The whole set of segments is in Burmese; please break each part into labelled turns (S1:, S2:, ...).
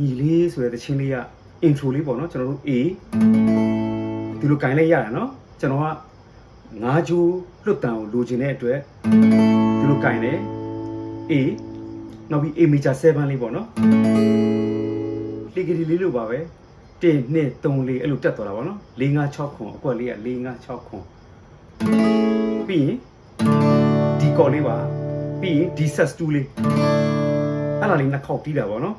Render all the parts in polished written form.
S1: Nili so the Chilia intro libono, General A. The Lucane Yano, Genoa Naju, look down, Lugine to it. The Lucane A. Now we image 7 libono. Liggy Lilu Babe, Day net only a look at Toravano, Linga Chocon, Qualia, Linga Chocon. B. D. Coliva, B. D. Sastuli. Alla linea copy da no?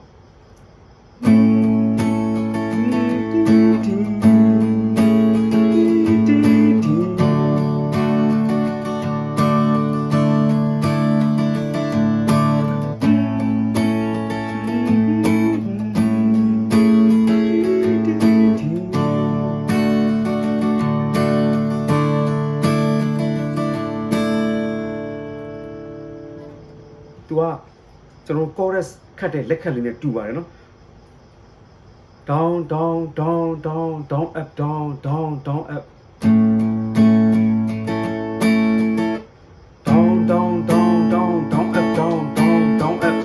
S1: General chorus cut it like a linear two bar, no? Down, down, down, down, down, up, down, down, down, up. Down, down, down, down, down, up, down, down, down, up.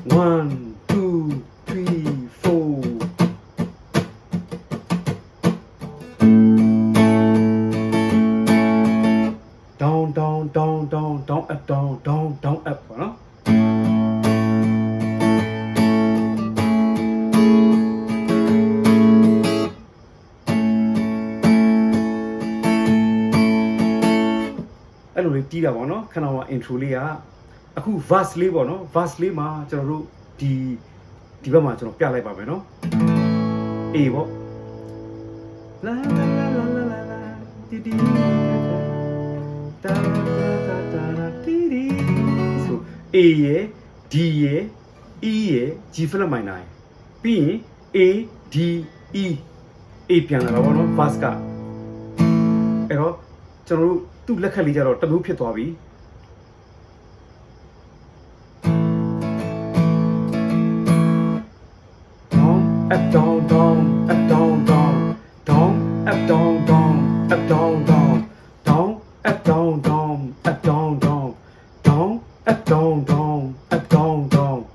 S1: One, two, three, four. Down, down, down, down, down, up, down, down, down, up, no? Hello, Tira, no? Can our intro Lia? A cool vast labor, no? Vast lima, General D. Divama, Piala, no? Evo. La la la la la la la. So A, D, E, G flat minor. B, A, D, E. A piano, no? Vasca. Ero, General, two luckily, or taboo pitobi. Up, down, down, up, down, down, down, up, down, down, up, down, down, down, up, down, down, up, down, down, down, up, down, down, up, down, down.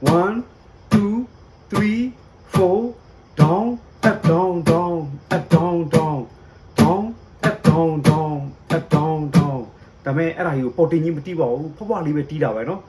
S1: 1, 2, 3, 4, down, up, down, down, up, down, down, down, up, down, down, up, down, down. That means I you put in your probably with Tida, no?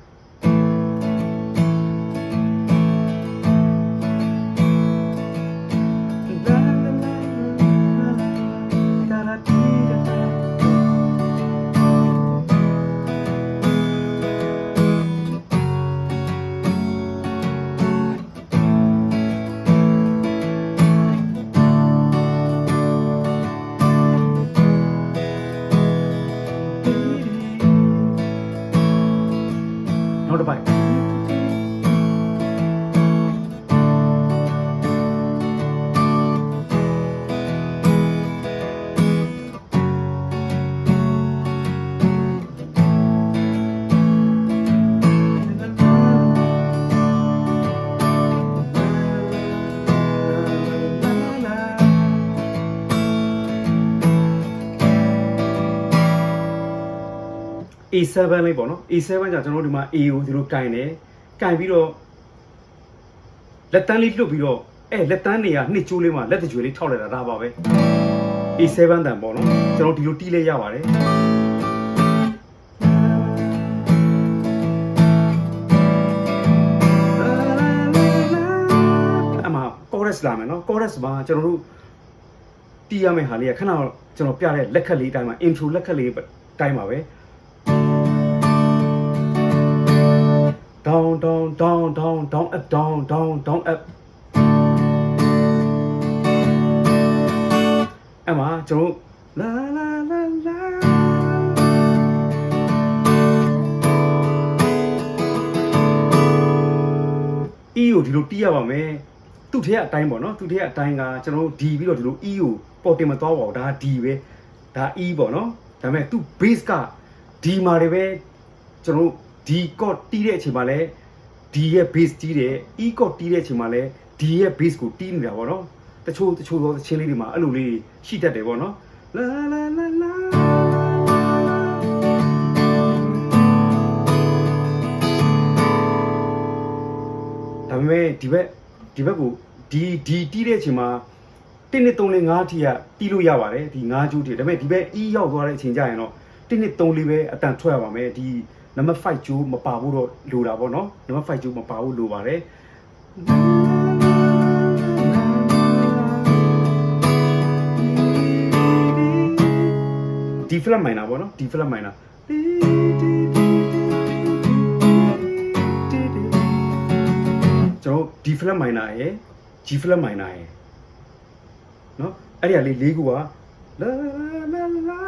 S1: A7 လေးပေါ့နော် A7 ကကျွန်တော်တို့ဒီမှာ A ကိုဒီလိုကင်တယ်ကင်ပြီးတော့လက်တန်းလေးလွတ်ပြီးတော့လက်တန်းနေရနှစ်ကျိုးလေးမှာလက်တကြွေလေးထောက်လိုက်တာဒါပါပဲ A7 တန်ပေါ့နော်ကျွန်တော်ဒီလိုတီးလေးရပါတယ်အမှာ chorus လာမယ်နော် chorus မှာကျွန်တော်တို့တီးရမယ့်ဟာလေးကခဏကျွန်တော်ပြတဲ့လက်ခတ်လေးတိုင်းမှာ intro လက်ခတ်လေးတိုင်းပါပဲdown, down, down, down, down, up, down, down, down, up. Emma, Joe, la la la la. EU, the Lutia, me. To take time, no? To take time, General D, we do EU, Potimato, that D way, that E, no? That meant two base car, D Marive, General. D ကိုတီးတဲ့အချိန်မှာလဲ D ရဲ့ base တီးတယ် E ကိုတီးတဲ့အချိန်မှာလဲ D ရဲ့ base ကိုတီးနေတာပေါ့နော်တချို့သောသချင်းလေးတွေမှာအဲ့လိုလေးရှိတတ်တယ်ပေါ့နော်လာလာလာလာ မဲ့ဒီဘက်ကိုဒီတီးတဲ့အချိန်မှာ1 2 3 4 5ထိကတီးလို့ရပါတယ်ဒီ5ကျိုးထိဒါပေမဲ့ဒီဘက် E ရောက်သွားတဲ့အချိန်ကျရင်တော့1 2 3 4ပဲအတန်ထွက်ရပါမယ်ဒီနံပါတ်5ကျိုးမပါဘူးတော့လိုတာပေါ့နော်နံပါတ်5ကျိုးမပါဘူးလိုပါတယ်D flat minor ပေါ့နော် D flat minor ကျွန်တော် D flat minor ရယ် G flat minor ရယ်နော်အဲ့ဒီကလေးခုကလာလာလာ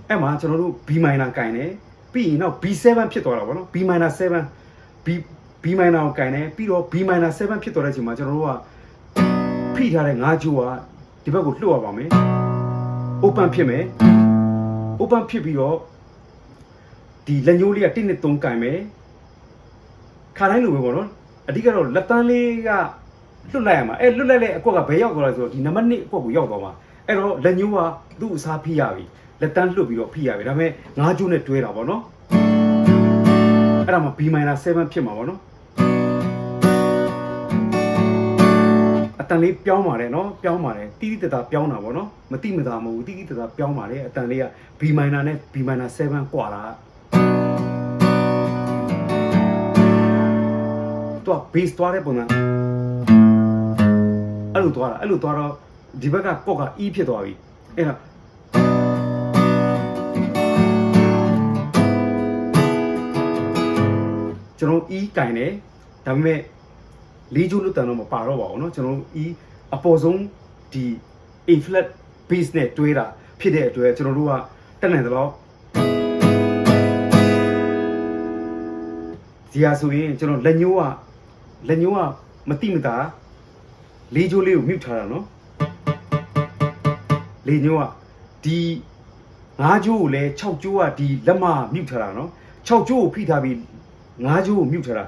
S1: အဲ့မှာကျွန်တော်တို့ B minor ကင်တယ်ပြီးရင်တော့ B7 ဖြစ်သွားတာပေါ့နော် B minor 7 B minor ကိုကင်တယ်ပြီးတော့ B minor 7ဖြစ်သွားတဲ့အချိန်မှာကျွန်တော်တို့ကဖိထားတဲ့5ကျိုးကဒီဘက်ကိုလှုပ်ရပါမယ် open ဖြစ်မယ် open ဖြစ်ပြီးတော့ဒီလက်ညှိုးလေးက1 2 3ကင်မယ်ခါတိုင်းလိုပဲပေါ့နော်အဓိကတော့လက်တန်းလေးကလွတ်လိုက်ရမှာအဲ့လွတ်လိုက်တဲ့အကွက်ကဘယ်ရောက်သွားလဲဆိုတော့ဒီနံပါတ်1အကွက်ကိုရောက်သွားမှာအဲ့တော့လက်ညှိုးကသူ့အစားဖိရပြီလက်တန်းလွတ်ပြီးတော့ဖိရပြီဒါပေမဲ့5ကျိုးနဲ့တွဲတာပေါ့နော်အဲ့ဒါမှ B minor 7ဖြစ်မှာပေါ့နော်အတန်လေးပြောင်းပါတယ်နော်ပြောင်းပါတယ်တိတိတတာပြောင်းတာပေါ့နော်မတိမတာမဟုတ်ဘူးတိတိတတာပြောင်းပါတယ်အတန်လေးက B minor နဲ့ B minor 7กว่าတာတော့ bass သွားတဲ့ပုံစံအဲ့လိုသွားတော့ဒီဘက်ကကော့က E ဖြစ်သွားပြီအဲ့ဒါကျွန်တော် E ကင်တယ်ဒါပေမဲ့4ကျိုးလွတ်တန်တော့မပါတော့ပါဘူးเนาะကျွန်တော် E အပေါ်ဆုံးဒီ A flat bass နဲ့တွဲတာဖြစ်တဲ့အတွက်ကျွန်တော်တို့ကတက်နိုင်တယ်လို့ဒီဟာဆိုရင်ကျွန်တော်လက်ညှိုးကမတိမတာ4ကျိုးလေးကိုမြုပ်ထားတာเนาะ4ညိုးကဒီ5ကျိုးကိုလည်း6ကျိုးကဒီလက်မမြုပ်ထားတာเนาะ6ကျိုးကိုဖိထားပြီး5ကျိုးကိုမြုပ်ထားတာ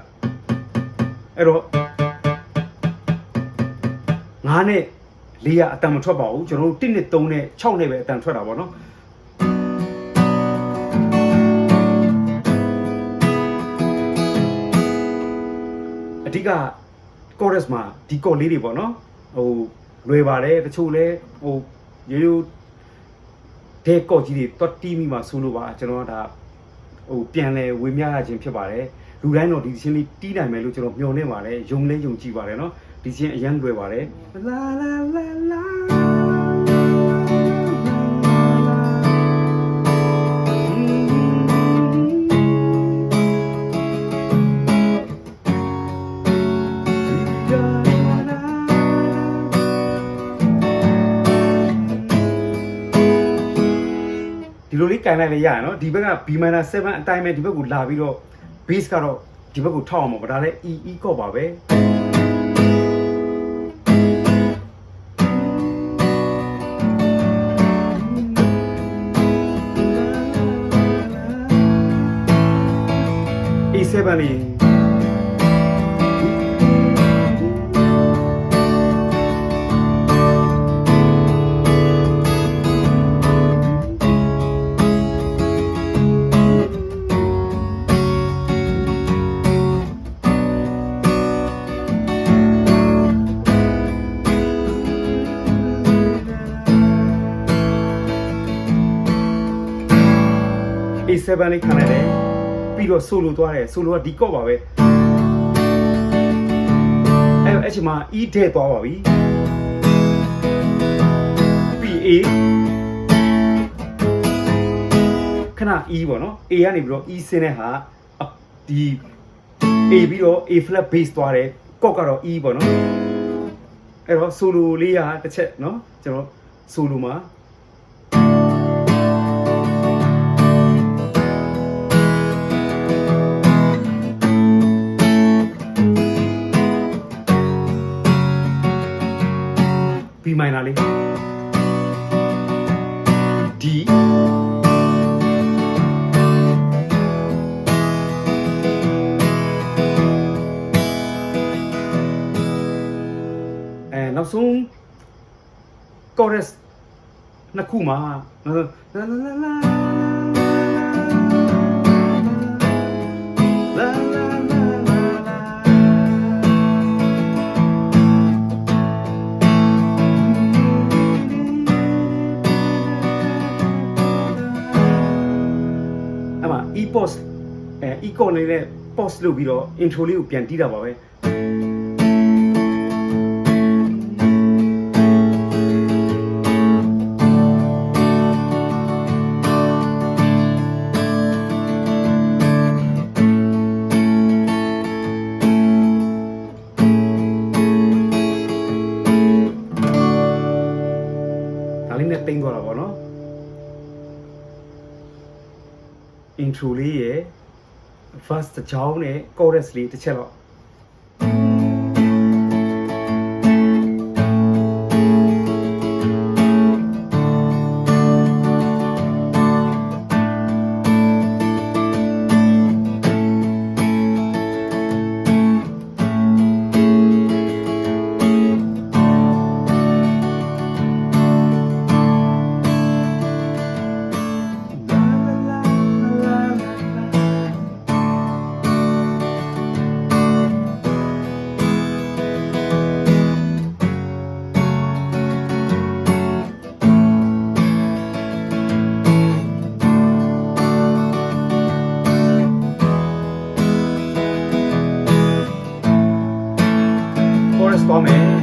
S1: အဲ့တော့9နဲ့4ကအတန်မထွက်ပါဘူးကျွန်တော်တို့1နဲ့3နဲ့6နဲ့ပဲအတန်ထွက်တာပေါ့နော်အဓိက chorus မှာဒီ chord လေးတွေပေါ့နော်ဟိုလွယ်ပါတယ်တချို့လဲဟိုရိုးတဲ့ chord ကြီးတွေတွတ်တီးမိမှာဆိုလို့ပါကျွန်တော်ကဒါဟိုပြန်လဲဝေမျှရခြင်းဖြစ်ပါတယ်လူတိုင်းတော့ဒီချင်းလေးတီးနိုင်မယ်လို့ကျွန်တော်မျှော်လင့်ပါတယ်ယုံလဲယုံကြည်ပါတယ်နော်ဒီချင်းအရန်လွယ်ပါတယ်လာလာလာလာဒီလိုလေးကင်လိုက်လေရရနော်ဒီဘက်က B minor 7အတိုင်းပဲဒီဘက်ကိုလာပြီးတော့ bass ကတော့ဒီဘက်ကိုထောက်အောင်ပါဒါလည်း E chord ပါပဲA7 လေးA7 လေးခံလိုက်တယ်ပြီးတော့ solo သွားတယ် solo ကဒီ chord ပါပဲအဲ့ချိန်မှာ E ထည့်သွားပါပြီပြီး A ခဏ E ပေါ့နော် A ကနေပြီးတော့ E ဆင်းတဲ့ဟာဒီ A ပြီးတော့ A flat bass သွားတယ် chord ကတော့ E ပေါ့နော်အဲ့တော့ solo လေးကတစ်ချက်နော်ကျွန်တော် solo မှာB minor လေး D နောက်ဆုံး chorus နှစ်ခုမှာE-pause E-chord နေတဲ့ pause လုပ်ပြီးတော့ intro လေးကိုပြန်တီးတာပါပဲဒါလေးနဲ့တိမ့်သွားတာပေါ့နော် intro လေးရယ် verse တစ်ချောင်းနဲ့ chorus လေးတစ်ချက်တော့သွားမယ်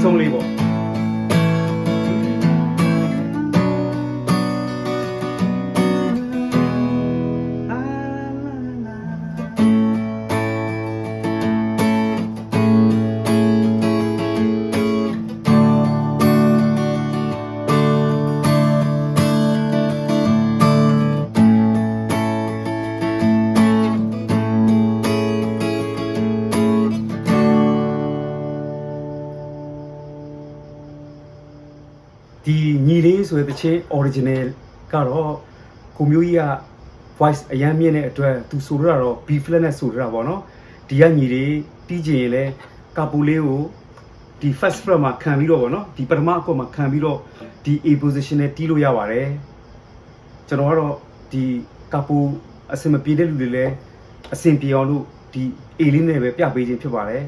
S1: ဆုံးလေးပေါ့ဒီညီလေးဆိုတဲ့တချင်း original ကတော့ကိုမျိုးကြီးက voice အရန်မြင့်တဲ့အတွက်သူဆိုရတာတော့ B flat နဲ့ဆိုရတာပေါ့နော်ဒီကညီလေးတီးချင်ရင်လဲကာပူလေးကိုဒီ first fret မှာခံပြီးတော့ပေါ့နော်ဒီပထမအကွက်မှာခံပြီးတော့ဒီ A position နဲ့တီးလို့ရပါတယ်ကျွန်တော်ကတော့ဒီကာပူအစင်မပြေတဲ့လူတွေလဲအစင်ပြေအောင်လို့ဒီ A လေးနဲ့ပဲပြပေးခြင်းဖြစ်ပါတယ်